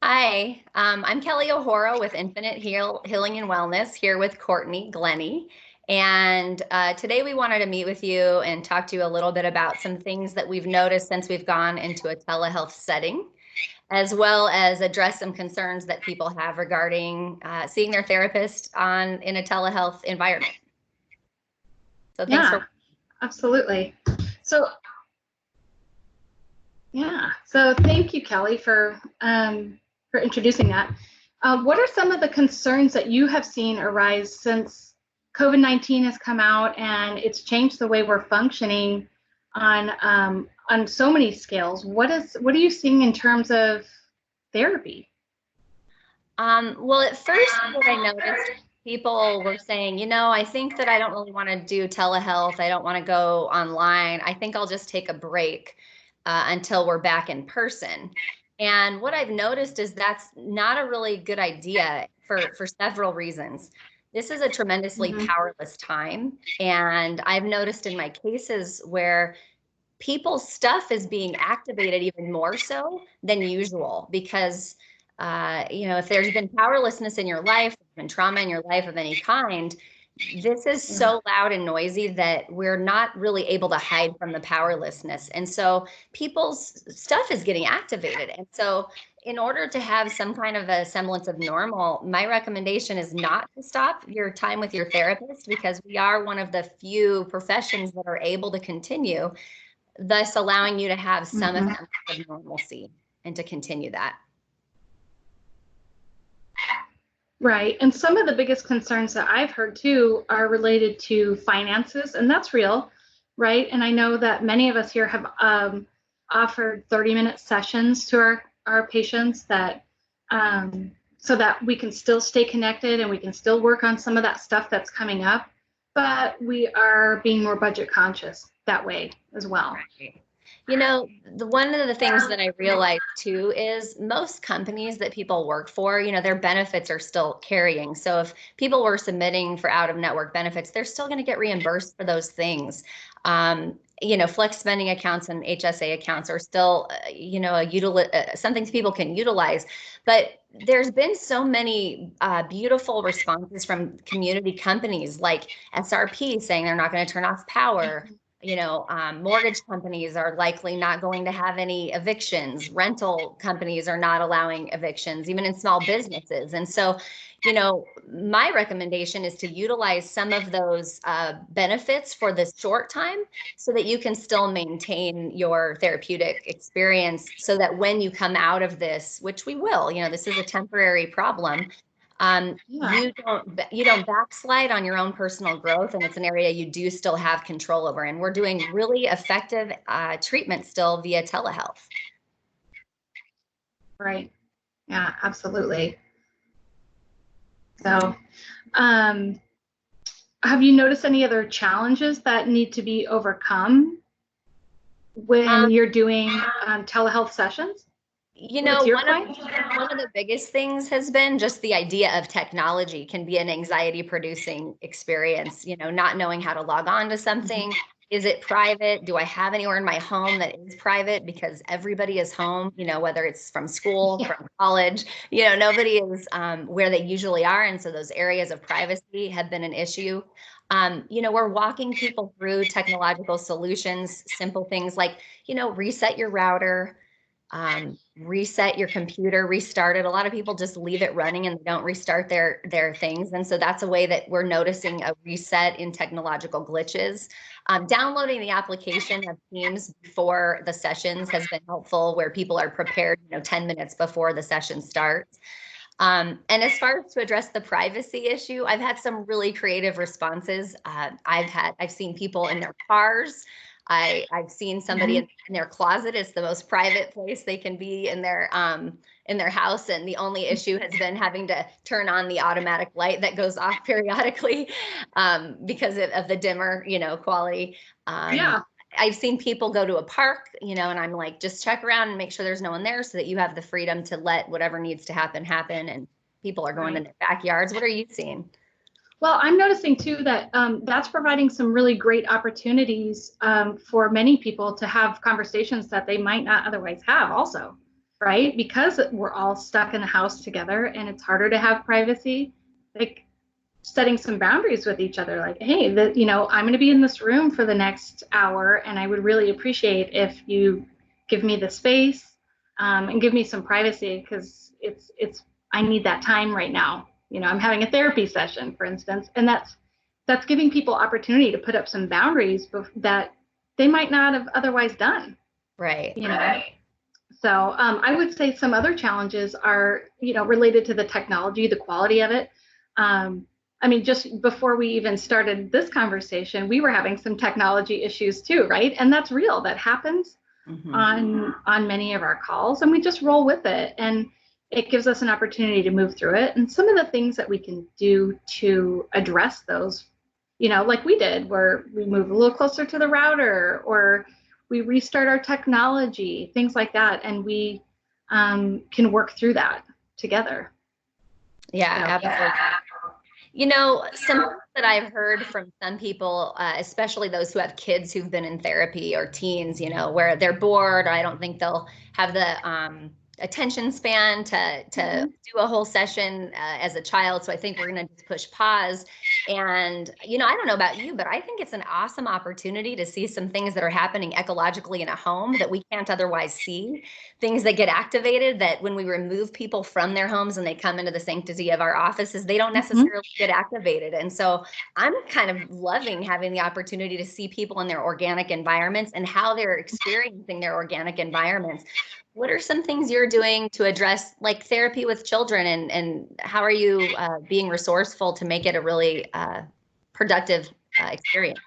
Hi, I'm Kelly O'Hara with Infinite Healing and Wellness here with Courtney, Glenny. And today we wanted to meet with you and talk to you a little bit about some things that we've noticed since we've gone into a telehealth setting, as well as address some concerns that people have regarding seeing their therapist in a telehealth environment. So thanks Yeah, absolutely. So thank you, Kelly, for introducing that. What are some of the concerns that you have seen arise since COVID-19 has come out and it's changed the way we're functioning on so many scales? What are you seeing in terms of therapy? Well, at first, what I noticed, people were saying, I think that I don't really want to do telehealth. I don't want to go online. I think I'll just take a break until we're back in person. And what I've noticed is that's not a really good idea for several reasons. This is a tremendously powerless time. And I've noticed in my cases where people's stuff is being activated even more so than usual because if there's been powerlessness in your life, there's been trauma in your life of any kind, this is so loud and noisy that we're not really able to hide from the powerlessness. And so people's stuff is getting activated. And so in order to have some kind of a semblance of normal, my recommendation is not to stop your time with your therapist, because we are one of the few professions that are able to continue, thus allowing you to have some amount of normalcy and to continue that. Right. And some of the biggest concerns that I've heard too are related to finances, and that's real, right? And I know that many of us here have offered 30-minute sessions to our patients that so that we can still stay connected and we can still work on some of that stuff that's coming up, but we are being more budget conscious that way as well. One of the things that I realized too is most companies that people work for, their benefits are still carrying. So if people were submitting for out-of-network benefits, they're still going to get reimbursed for those things. Flex spending accounts and HSA accounts are still, something people can utilize. But there's been so many beautiful responses from community companies like SRP saying they're not going to turn off power. Mortgage companies are likely not going to have any evictions. Rental companies are not allowing evictions, even in small businesses. And so, my recommendation is to utilize some of those benefits for this short time so that you can still maintain your therapeutic experience, so that when you come out of this, which we will, this is a temporary problem, you don't backslide on your own personal growth, and it's an area you do still have control over. And we're doing really effective treatment still via telehealth. Right. Yeah, absolutely. So, have you noticed any other challenges that need to be overcome when you're doing telehealth sessions? One of the biggest things has been just the idea of technology can be an anxiety producing experience, not knowing how to log on to something. Is it private? Do I have anywhere in my home that is private? Because everybody is home, whether it's from school, from college, nobody is where they usually are. And so those areas of privacy have been an issue. We're walking people through technological solutions, simple things like, reset your router, reset your computer, restart it. A lot of people just leave it running and they don't restart their things. And so that's a way that we're noticing a reset in technological glitches. Downloading the application of Teams before the sessions has been helpful, where people are prepared, 10 minutes before the session starts. And as far as to address the privacy issue, I've had some really creative responses. I've seen people in their cars. I've seen somebody in their closet. It's the most private place they can be in their house. And the only issue has been having to turn on the automatic light that goes off periodically because of the dimmer, quality. I've seen people go to a park, and I'm like, just check around and make sure there's no one there so that you have the freedom to let whatever needs to happen. And people are going to their backyards. What are you seeing? Well, I'm noticing too that that's providing some really great opportunities for many people to have conversations that they might not otherwise have also. right? Because we're all stuck in the house together and it's harder to have privacy, like setting some boundaries with each other, like, hey, I'm going to be in this room for the next hour, and I would really appreciate if you give me the space, and give me some privacy, because I need that time right now. I'm having a therapy session, for instance, and that's giving people opportunity to put up some boundaries that they might not have otherwise done. Right. Right. So I would say some other challenges are, related to the technology, the quality of it. I mean, just before we even started this conversation, we were having some technology issues too, right? And that's real. That happens on many of our calls, and we just roll with it. And it gives us an opportunity to move through it. And some of the things that we can do to address those, like we did, where we move a little closer to the router, or we restart our technology, things like that, and we can work through that together. Yeah, absolutely. Some that I've heard from some people, especially those who have kids who've been in therapy, or teens, where they're bored, or I don't think they'll have the attention span to do a whole session as a child. So I think we're going to just push pause. And, I don't know about you, but I think it's an awesome opportunity to see some things that are happening ecologically in a home that we can't otherwise see. Things that get activated, that when we remove people from their homes and they come into the sanctity of our offices, they don't necessarily get activated. And so I'm kind of loving having the opportunity to see people in their organic environments and how they're experiencing their organic environments. What are some things you're doing to address, like, therapy with children, and how are you being resourceful to make it a really productive experience?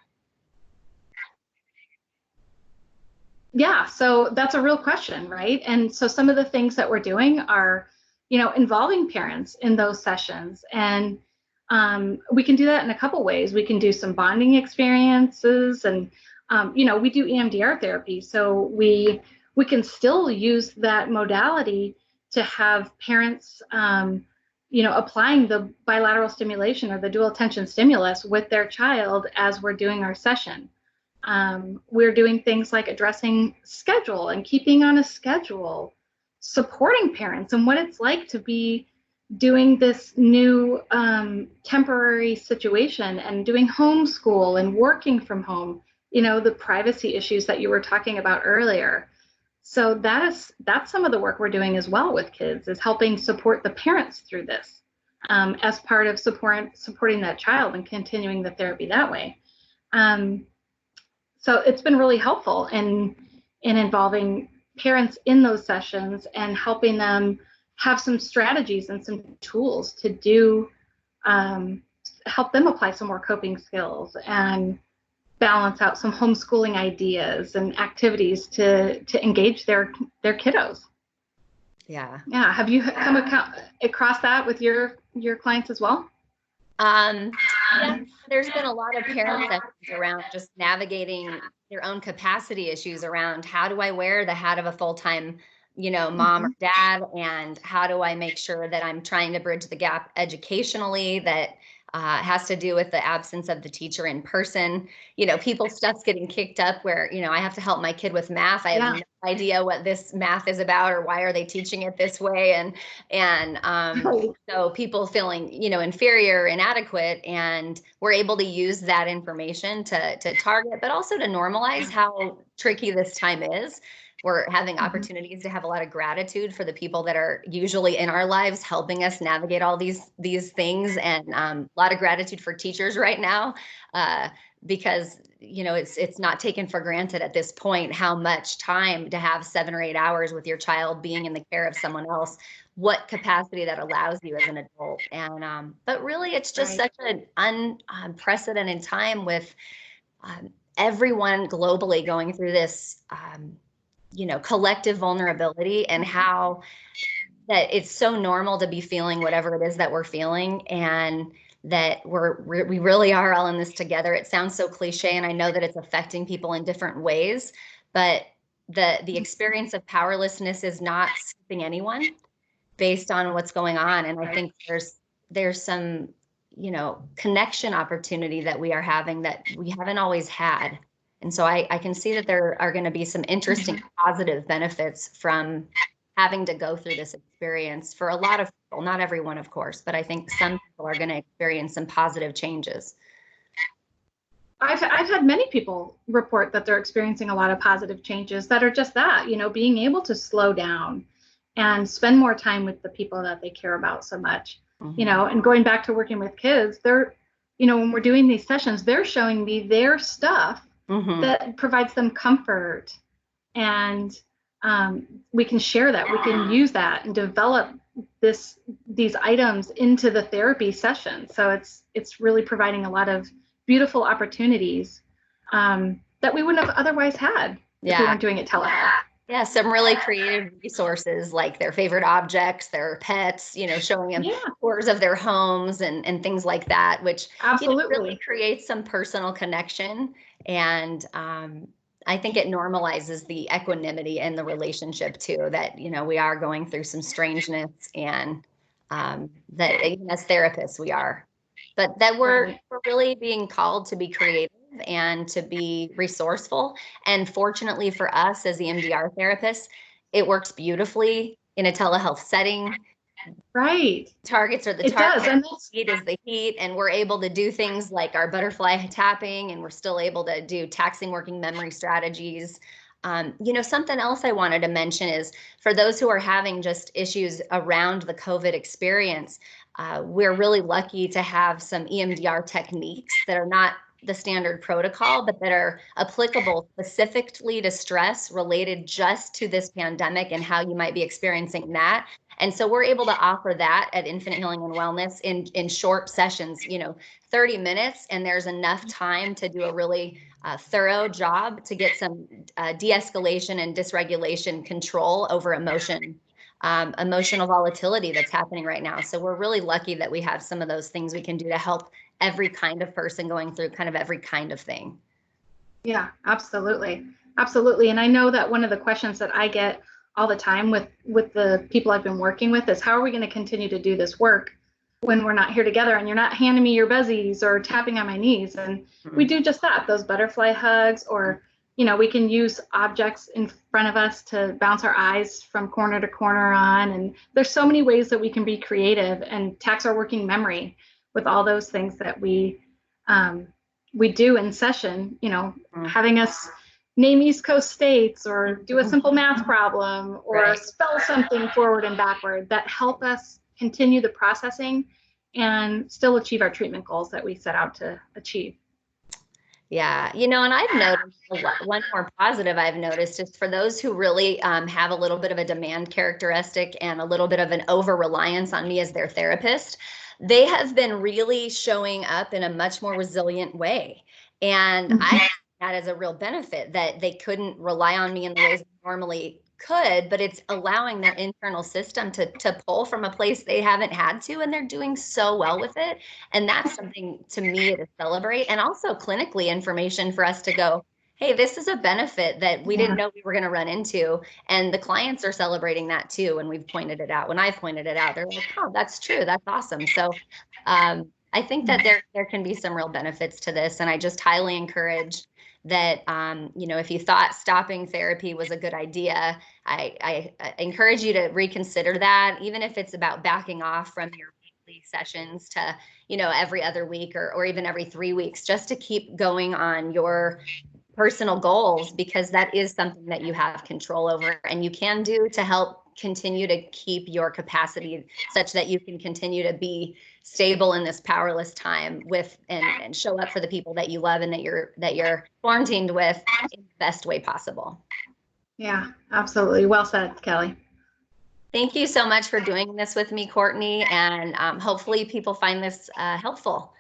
Yeah, so that's a real question, right? And so some of the things that we're doing are, involving parents in those sessions. And we can do that in a couple ways. We can do some bonding experiences, and, we do EMDR therapy. So we can still use that modality to have parents, applying the bilateral stimulation or the dual attention stimulus with their child as we're doing our session. We're doing things like addressing schedule and keeping on a schedule, supporting parents and what it's like to be doing this new temporary situation, and doing homeschool and working from home, the privacy issues that you were talking about earlier. So that's some of the work we're doing as well with kids, is helping support the parents through this, as part of supporting that child and continuing the therapy that way. So it's been really helpful in involving parents in those sessions and helping them have some strategies and some tools to do, help them apply some more coping skills and balance out some homeschooling ideas and activities to engage their kiddos. Yeah. Yeah. Have you come across that with your clients as well? Yeah, there's been a lot of parent sessions around just navigating their own capacity issues around, how do I wear the hat of a full-time, mom or dad, and how do I make sure that I'm trying to bridge the gap educationally that has to do with the absence of the teacher in person. People's stuff's getting kicked up where, I have to help my kid with math. I have no idea what this math is about, or why are they teaching it this way. And so people feeling, inferior, inadequate, and we're able to use that information to target, but also to normalize how tricky this time is. We're having opportunities to have a lot of gratitude for the people that are usually in our lives helping us navigate all these things, and a lot of gratitude for teachers right now, because it's not taken for granted at this point how much time to have 7 or 8 hours with your child being in the care of someone else, what capacity that allows you as an adult. And but really, it's just such an unprecedented time with everyone globally going through this collective vulnerability, and how that it's so normal to be feeling whatever it is that we're feeling, and that we really are all in this together. It sounds so cliche, and I know that it's affecting people in different ways, but the experience of powerlessness is not skipping anyone based on what's going on. And I think there's some, connection opportunity that we are having that we haven't always had. And so I can see that there are going to be some interesting positive benefits from having to go through this experience for a lot of people, not everyone, of course, but I think some people are going to experience some positive changes. I've had many people report that they're experiencing a lot of positive changes that are just that, being able to slow down and spend more time with the people that they care about so much, and going back to working with kids, they're, when we're doing these sessions, they're showing me their stuff that provides them comfort, and we can share that, we can use that and develop these items into the therapy session. So it's really providing a lot of beautiful opportunities that we wouldn't have otherwise had if we weren't doing it telehealth. Yeah, some really creative resources like their favorite objects, their pets, showing them tours of their homes and things like that, which really creates some personal connection. And I think it normalizes the equanimity in the relationship too, that, we are going through some strangeness, and that even as therapists we are. But that we're really being called to be creative and to be resourceful. And fortunately for us as EMDR therapists, it works beautifully in a telehealth setting. Right. Targets are the targets, heat is the heat, and we're able to do things like our butterfly tapping, and we're still able to do taxing working memory strategies. Something else I wanted to mention is for those who are having just issues around the COVID experience, we're really lucky to have some EMDR techniques that are not the standard protocol, but that are applicable specifically to stress related just to this pandemic and how you might be experiencing that. And so we're able to offer that at Infinite Healing and Wellness in short sessions, 30 minutes, and there's enough time to do a really thorough job to get some de-escalation and dysregulation control over emotional volatility that's happening right now. So we're really lucky that we have some of those things we can do to help every kind of person going through kind of every kind of thing. Yeah, absolutely. Absolutely. And I know that one of the questions that I get all the time with the people I've been working with is, how are we going to continue to do this work when we're not here together and you're not handing me your buzzies or tapping on my knees? And we do just that, those butterfly hugs, or we can use objects in front of us to bounce our eyes from corner to corner on. And there's so many ways that we can be creative and tax our working memory with all those things that we do in session, having us name East Coast states or do a simple math problem or spell something forward and backward that help us continue the processing and still achieve our treatment goals that we set out to achieve. Yeah, and I've noticed one more positive I've noticed is for those who really have a little bit of a demand characteristic and a little bit of an over-reliance on me as their therapist, they have been really showing up in a much more resilient way. And I think that is a real benefit, that they couldn't rely on me in the ways they normally could, but it's allowing their internal system to pull from a place they haven't had to, and they're doing so well with it. And that's something to me to celebrate, and also clinically information for us to go, hey, this is a benefit that we didn't know we were going to run into. And the clients are celebrating that too. When we've pointed it out, when I've pointed it out, they're like, oh, that's true. That's awesome. So I think that there can be some real benefits to this. And I just highly encourage that, if you thought stopping therapy was a good idea, I encourage you to reconsider that, even if it's about backing off from your weekly sessions to, every other week or even every 3 weeks, just to keep going on your personal goals, because that is something that you have control over and you can do to help continue to keep your capacity such that you can continue to be stable in this powerless time with and show up for the people that you love and that you're quarantined with in the best way possible. Yeah, absolutely. Well said, Kelly. Thank you so much for doing this with me, Courtney, and hopefully people find this helpful.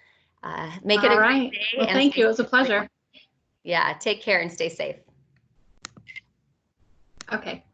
Make it a great day. Well, thank you. It was a pleasure. Yeah, take care and stay safe. Okay.